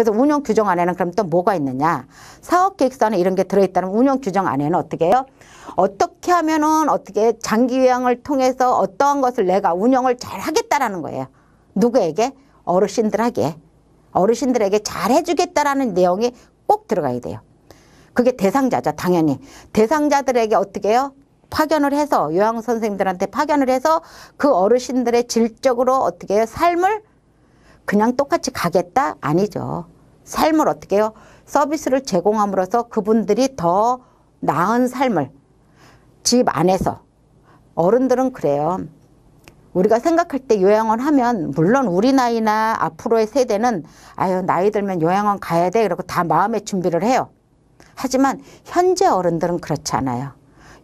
그래서 운영 규정 안에는 그럼 또 뭐가 있느냐? 사업계획서안에 이런 게 들어있다면 운영 규정 안에는 어떻게 해요? 어떻게 하면은 어떻게 장기 요양을 통해서 어떠한 것을 내가 운영을 잘 하겠다라는 거예요. 누구에게? 어르신들에게. 어르신들에게 잘 해주겠다라는 내용이 꼭 들어가야 돼요. 그게 대상자죠, 당연히. 대상자들에게 어떻게 해요? 파견을 해서, 요양선생님들한테 파견을 해서 그 어르신들의 질적으로 어떻게 해요? 삶을 그냥 똑같이 가겠다? 아니죠. 삶을 어떻게 해요? 서비스를 제공함으로써 그분들이 더 나은 삶을 집 안에서. 어른들은 그래요. 우리가 생각할 때 요양원 하면 물론 우리 나이나 앞으로의 세대는 아유 나이 들면 요양원 가야 돼 이러고 다 마음의 준비를 해요. 하지만 현재 어른들은 그렇지 않아요.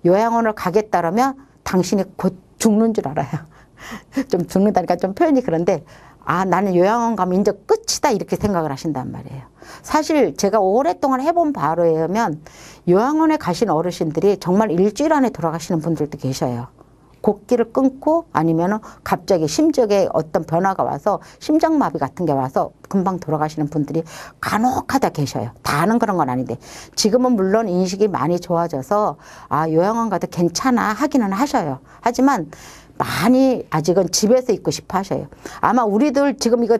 요양원을 가겠다 그러면 당신이 곧 죽는 줄 알아요. 좀 죽는다니까 좀 표현이 그런데 아 나는 요양원 가면 이제 끝이다 이렇게 생각을 하신단 말이에요. 사실 제가 오랫동안 해본 바로에 의하면 요양원에 가신 어르신들이 정말 일주일 안에 돌아가시는 분들도 계셔요. 곡기를 끊고 아니면 갑자기 심적에 어떤 변화가 와서 심장마비 같은 게 와서 금방 돌아가시는 분들이 간혹하다 계셔요. 다는 그런 건 아닌데 지금은 물론 인식이 많이 좋아져서 아 요양원 가도 괜찮아 하기는 하셔요. 하지만 많이 아직은 집에서 있고 싶어 하셔요. 아마 우리들 지금 이거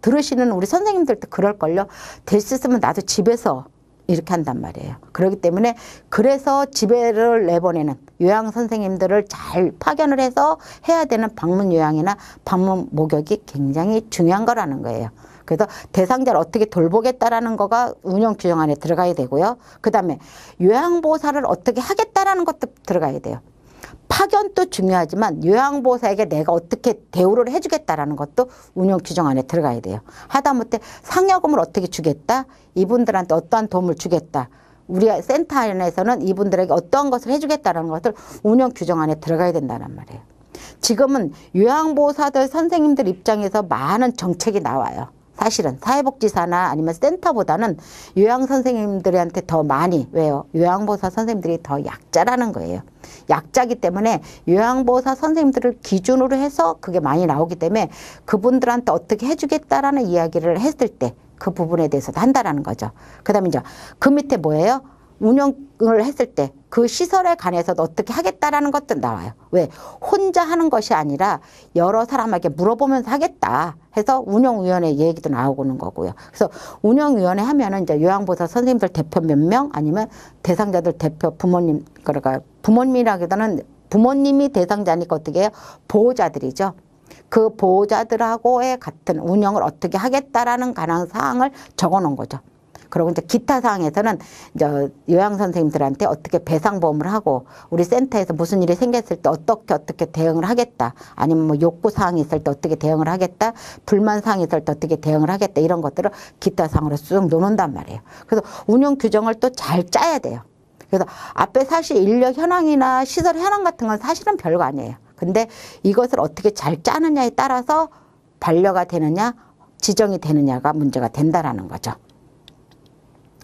들으시는 우리 선생님들도 그럴걸요. 될 수 있으면 나도 집에서 이렇게 한단 말이에요. 그렇기 때문에 그래서 집에를 내보내는 요양 선생님들을 잘 파견을 해서 해야 되는 방문 요양이나 방문 목욕이 굉장히 중요한 거라는 거예요. 그래서 대상자를 어떻게 돌보겠다라는 거가 운영 규정 안에 들어가야 되고요. 그 다음에 요양보호사를 어떻게 하겠다라는 것도 들어가야 돼요. 파견도 중요하지만 요양보호사에게 내가 어떻게 대우를 해주겠다라는 것도 운영 규정 안에 들어가야 돼요. 하다못해 상여금을 어떻게 주겠다? 이분들한테 어떠한 도움을 주겠다. 우리 센터 안에서는 이분들에게 어떠한 것을 해주겠다라는 것들 운영 규정 안에 들어가야 된다는 말이에요. 지금은 요양보호사들 선생님들 입장에서 많은 정책이 나와요. 사실은 사회복지사나 아니면 센터보다는 요양선생님들한테 더 많이 왜요? 요양보호사 선생님들이 더 약자라는 거예요. 약자기 때문에 요양보호사 선생님들을 기준으로 해서 그게 많이 나오기 때문에 그분들한테 어떻게 해주겠다라는 이야기를 했을 때 그 부분에 대해서도 한다라는 거죠. 그 다음에 이제 그 밑에 뭐예요? 운영을 했을 때 그 시설에 관해서도 어떻게 하겠다라는 것도 나와요. 왜? 혼자 하는 것이 아니라 여러 사람에게 물어보면서 하겠다 해서 운영위원회 얘기도 나오고는 거고요. 그래서 운영위원회 하면은 이제 요양보호사 선생님들 대표 몇 명 아니면 대상자들 대표 부모님, 그러니까 부모님이라기보다는 부모님이 대상자니까 어떻게 해요? 보호자들이죠. 그 보호자들하고의 같은 운영을 어떻게 하겠다라는 관한 사항을 적어 놓은 거죠. 그리고 이제 기타 사항에서는 이제 요양 선생님들한테 어떻게 배상보험을 하고 우리 센터에서 무슨 일이 생겼을 때 어떻게 대응을 하겠다. 아니면 뭐 욕구 사항이 있을 때 어떻게 대응을 하겠다. 불만 사항이 있을 때 어떻게 대응을 하겠다. 이런 것들을 기타 사항으로 쭉 놓는단 말이에요. 그래서 운영 규정을 또 잘 짜야 돼요. 그래서 앞에 사실 인력 현황이나 시설 현황 같은 건 사실은 별거 아니에요. 근데 이것을 어떻게 잘 짜느냐에 따라서 반려가 되느냐 지정이 되느냐가 문제가 된다라는 거죠.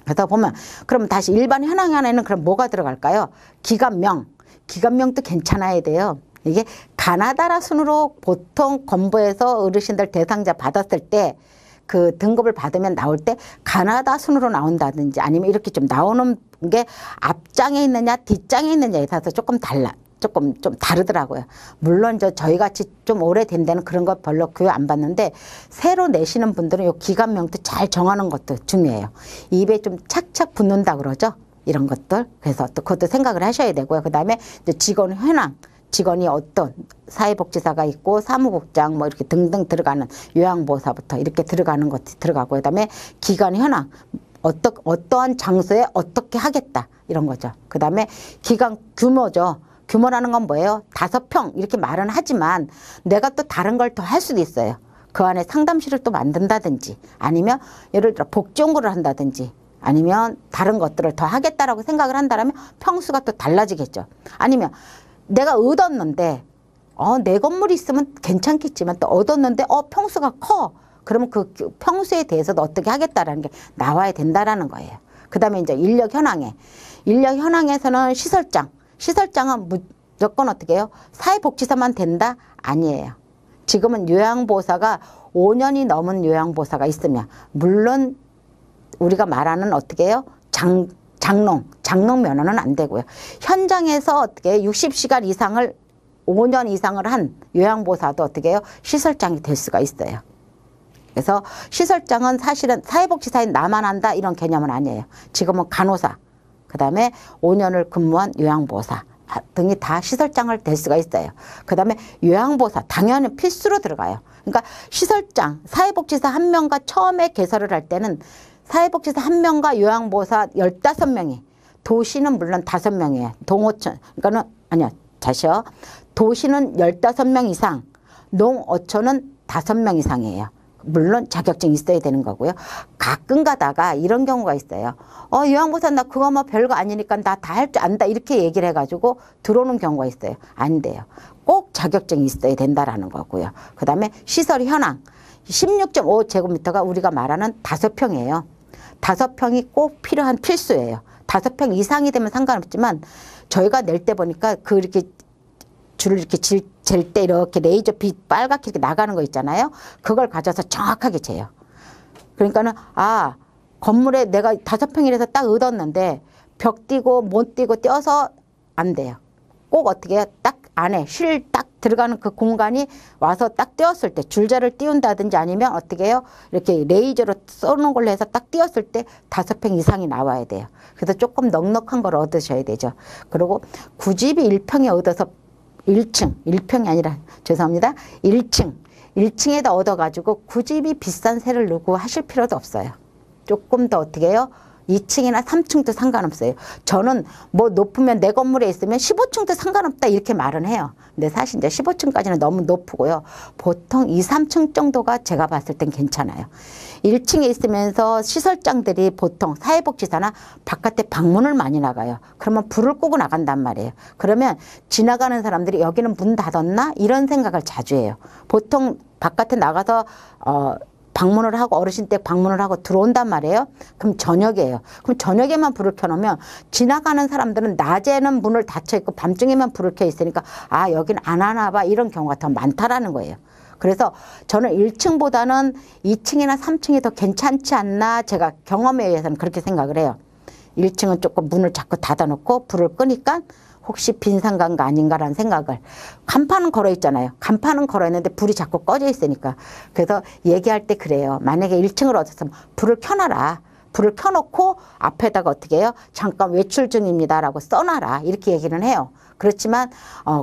그래서 보면 그럼 다시 일반 현황 안에는 그럼 뭐가 들어갈까요? 기관명. 기관명도 괜찮아야 돼요. 이게 가나다라 순으로 보통 건보에서 어르신들 대상자 받았을 때 그 등급을 받으면 나올 때 가나다 순으로 나온다든지 아니면 이렇게 좀 나오는 게 앞장에 있느냐 뒷장에 있느냐에 따라서 조금 좀 다르더라고요. 물론 저희 같이 좀 오래된 데는 그런 거 별로 교육 안 받는데 새로 내시는 분들은 이 기관명도 잘 정하는 것도 중요해요. 입에 좀 착착 붙는다 그러죠. 이런 것들. 그래서 또 그것도 생각을 하셔야 되고요. 그 다음에 직원 현황. 직원이 어떤 사회복지사가 있고 사무국장 뭐 이렇게 등등 들어가는 요양보호사부터 이렇게 들어가는 것이 들어가고 그다음에 기관 현황. 어떠한 장소에 어떻게 하겠다. 이런 거죠. 그 다음에 기관 규모죠. 규모라는 건 뭐예요? 5평 이렇게 말은 하지만 내가 또 다른 걸 더 할 수도 있어요. 그 안에 상담실을 또 만든다든지 아니면 예를 들어 복지연구를 한다든지 아니면 다른 것들을 더 하겠다라고 생각을 한다면 평수가 또 달라지겠죠. 아니면 내가 얻었는데 내 건물이 있으면 괜찮겠지만 또 얻었는데 평수가 커. 그러면 그 평수에 대해서도 어떻게 하겠다라는 게 나와야 된다라는 거예요. 그 다음에 이제 인력 현황에서는 시설장은 무조건 어떻게 해요? 사회복지사만 된다? 아니에요. 지금은 요양보호사가 5년이 넘은 요양보호사가 있으면 물론 우리가 말하는 어떻게 해요? 장롱 면허는 안 되고요. 현장에서 어떻게 60시간 이상을 5년 이상을 한 요양보호사도 어떻게 해요? 시설장이 될 수가 있어요. 그래서 시설장은 사실은 사회복지사인 나만 한다 이런 개념은 아니에요. 지금은 간호사, 그 다음에 5년을 근무한 요양보호사 등이 다 시설장을 될 수가 있어요. 그 다음에 요양보호사 당연히 필수로 들어가요. 그러니까 시설장, 사회복지사 1명과 처음에 개설을 할 때는 사회복지사 1명과 요양보호사 15명이, 도시는 물론 5명이에요. 동어촌, 그러니까는, 아니요, 다시요. 도시는 15명 이상, 농어촌은 5명 이상이에요. 물론 자격증이 있어야 되는 거고요. 가끔 가다가 이런 경우가 있어요. 요양보호사 나 그거 뭐 별거 아니니까 나 다 할 줄 안다 이렇게 얘기를 해가지고 들어오는 경우가 있어요. 안 돼요. 꼭 자격증이 있어야 된다라는 거고요. 그 다음에 시설 현황 16.5제곱미터가 우리가 말하는 5평이에요. 5평이 꼭 필요한 필수예요. 5평 이상이 되면 상관없지만 저희가 낼 때 보니까 그 이렇게 줄을 이렇게 잴 때 이렇게 레이저 빛 빨갛게 이렇게 나가는 거 있잖아요. 그걸 가져서 정확하게 재요. 그러니까는 건물에 내가 5평이라서 딱 얻었는데 벽 띄고 못 띄고 띄어서 안 돼요. 꼭 어떻게 해요? 딱 안에 실 딱 들어가는 그 공간이 와서 딱 띄었을 때 줄자를 띄운다든지 아니면 어떻게 해요? 이렇게 레이저로 쏘는 걸로 해서 딱 띄었을 때 5평 이상이 나와야 돼요. 그래서 조금 넉넉한 걸 얻으셔야 되죠. 그리고 구집이 1평에 얻어서 1평이 아니라 죄송합니다. 1층에다 얻어가지고 굳이 비싼 세를 누고 하실 필요도 없어요. 조금 더 어떻게 해요? 2층이나 3층도 상관없어요. 저는 뭐 높으면 내 건물에 있으면 15층도 상관없다 이렇게 말은 해요. 근데 사실 이제 15층까지는 너무 높고요. 보통 2, 3층 정도가 제가 봤을 땐 괜찮아요. 1층에 있으면서 시설장들이 보통 사회복지사나 바깥에 방문을 많이 나가요. 그러면 불을 끄고 나간단 말이에요. 그러면 지나가는 사람들이 여기는 문 닫았나? 이런 생각을 자주 해요. 보통 바깥에 나가서 방문을 하고 어르신 댁 방문을 하고 들어온단 말이에요. 그럼 저녁이에요. 그럼 저녁에만 불을 켜놓으면 지나가는 사람들은 낮에는 문을 닫혀 있고 밤중에만 불을 켜 있으니까 여긴 안 하나 봐 이런 경우가 더 많다라는 거예요. 그래서 저는 1층보다는 2층이나 3층이 더 괜찮지 않나 제가 경험에 의해서는 그렇게 생각을 해요. 1층은 조금 문을 자꾸 닫아놓고 불을 끄니까 혹시 빈상간가 아닌가라는 생각을. 간판은 걸어 있잖아요. 간판은 걸어 있는데 불이 자꾸 꺼져 있으니까. 그래서 얘기할 때 그래요. 만약에 1층을 얻었으면 불을 켜놔라. 불을 켜놓고 앞에다가 어떻게 해요? 잠깐 외출 중입니다라고 써놔라. 이렇게 얘기는 해요. 그렇지만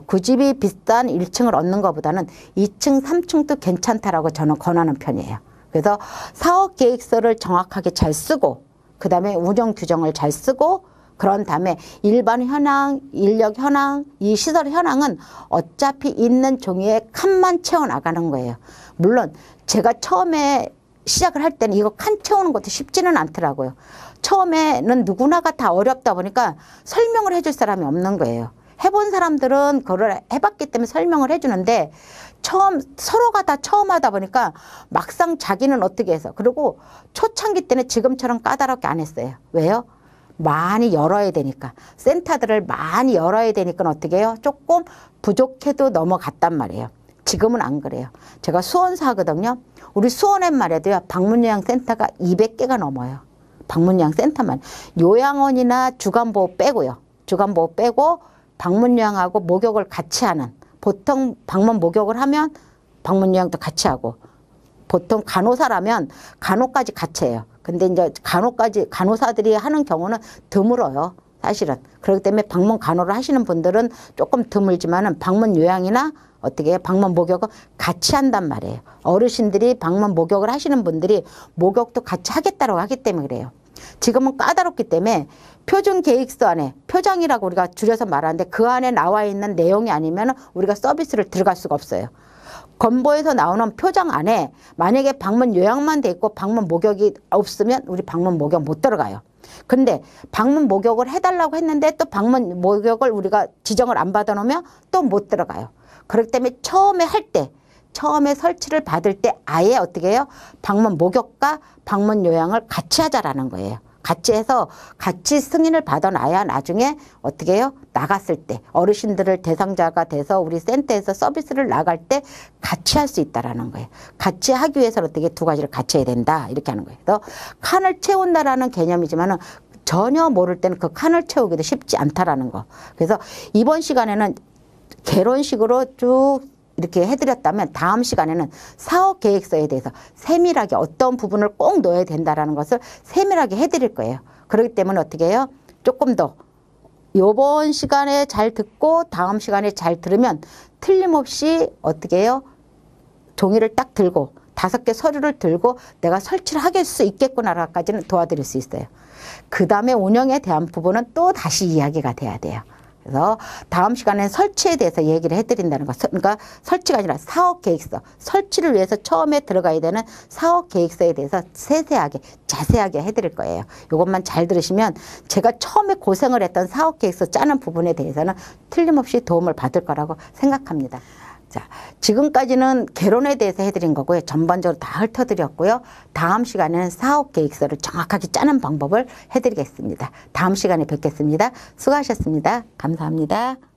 그 집이 비싼 1층을 얻는 것보다는 2층, 3층도 괜찮다라고 저는 권하는 편이에요. 그래서 사업 계획서를 정확하게 잘 쓰고 그 다음에 운영 규정을 잘 쓰고 그런 다음에 일반 현황, 인력 현황, 이 시설 현황은 어차피 있는 종이에 칸만 채워나가는 거예요. 물론 제가 처음에 시작을 할 때는 이거 칸 채우는 것도 쉽지는 않더라고요. 처음에는 누구나가 다 어렵다 보니까 설명을 해줄 사람이 없는 거예요. 해본 사람들은 그걸 해봤기 때문에 설명을 해주는데 서로가 다 처음 하다 보니까 막상 자기는 어떻게 해서 그리고 초창기 때는 지금처럼 까다롭게 안 했어요. 왜요? 많이 열어야 되니까 센터들을 많이 열어야 되니까 어떻게 해요? 조금 부족해도 넘어갔단 말이에요. 지금은 안 그래요. 제가 수원서 하거든요. 우리 수원엔 말해도요. 방문요양센터가 200개가 넘어요. 방문요양센터만. 요양원이나 주간보호 빼고요. 주간보호 빼고 방문요양하고 목욕을 같이 하는 보통 방문 목욕을 하면 방문요양도 같이 하고 보통 간호사라면 간호까지 같이 해요. 근데 이제 간호사들이 하는 경우는 드물어요. 사실은. 그렇기 때문에 방문 간호를 하시는 분들은 조금 드물지만은 방문 요양이나 어떻게 해요? 방문 목욕은 같이 한단 말이에요. 어르신들이 방문 목욕을 하시는 분들이 목욕도 같이 하겠다고 하기 때문에 그래요. 지금은 까다롭기 때문에 표준 계획서 안에 표정이라고 우리가 줄여서 말하는데 그 안에 나와 있는 내용이 아니면 우리가 서비스를 들어갈 수가 없어요. 건보에서 나오는 표정 안에 만약에 방문 요양만 돼 있고 방문 목욕이 없으면 우리 방문 목욕 못 들어가요. 근데 방문 목욕을 해달라고 했는데 또 방문 목욕을 우리가 지정을 안 받아 놓으면 또 못 들어가요. 그렇기 때문에 처음에 설치를 받을 때 아예 어떻게 해요? 방문 목욕과 방문 요양을 같이 하자라는 거예요. 같이 해서 같이 승인을 받아놔야 나중에 어떻게 해요? 나갔을 때 어르신들을 대상자가 돼서 우리 센터에서 서비스를 나갈 때 같이 할 수 있다라는 거예요. 같이 하기 위해서는 어떻게 두 가지를 같이 해야 된다 이렇게 하는 거예요. 그래서 칸을 채운다라는 개념이지만은 전혀 모를 때는 그 칸을 채우기도 쉽지 않다라는 거. 그래서 이번 시간에는 개론식으로 쭉 이렇게 해드렸다면 다음 시간에는 사업 계획서에 대해서 세밀하게 어떤 부분을 꼭 넣어야 된다라는 것을 세밀하게 해드릴 거예요. 그렇기 때문에 어떻게 해요? 조금 더 이번 시간에 잘 듣고 다음 시간에 잘 들으면 틀림없이 어떻게 해요? 종이를 딱 들고 5개 서류를 들고 내가 설치를 하게 할 수 있겠구나까지는 도와드릴 수 있어요. 그 다음에 운영에 대한 부분은 또 다시 이야기가 돼야 돼요. 그래서 다음 시간에 설치에 대해서 얘기를 해드린다는 거. 그러니까 설치가 아니라 사업계획서. 설치를 위해서 처음에 들어가야 되는 사업계획서에 대해서 세세하게 자세하게 해드릴 거예요. 이것만 잘 들으시면 제가 처음에 고생을 했던 사업계획서 짜는 부분에 대해서는 틀림없이 도움을 받을 거라고 생각합니다. 자, 지금까지는 개론에 대해서 해드린 거고요. 전반적으로 다 훑어드렸고요. 다음 시간에는 사업계획서를 정확하게 짜는 방법을 해드리겠습니다. 다음 시간에 뵙겠습니다. 수고하셨습니다. 감사합니다.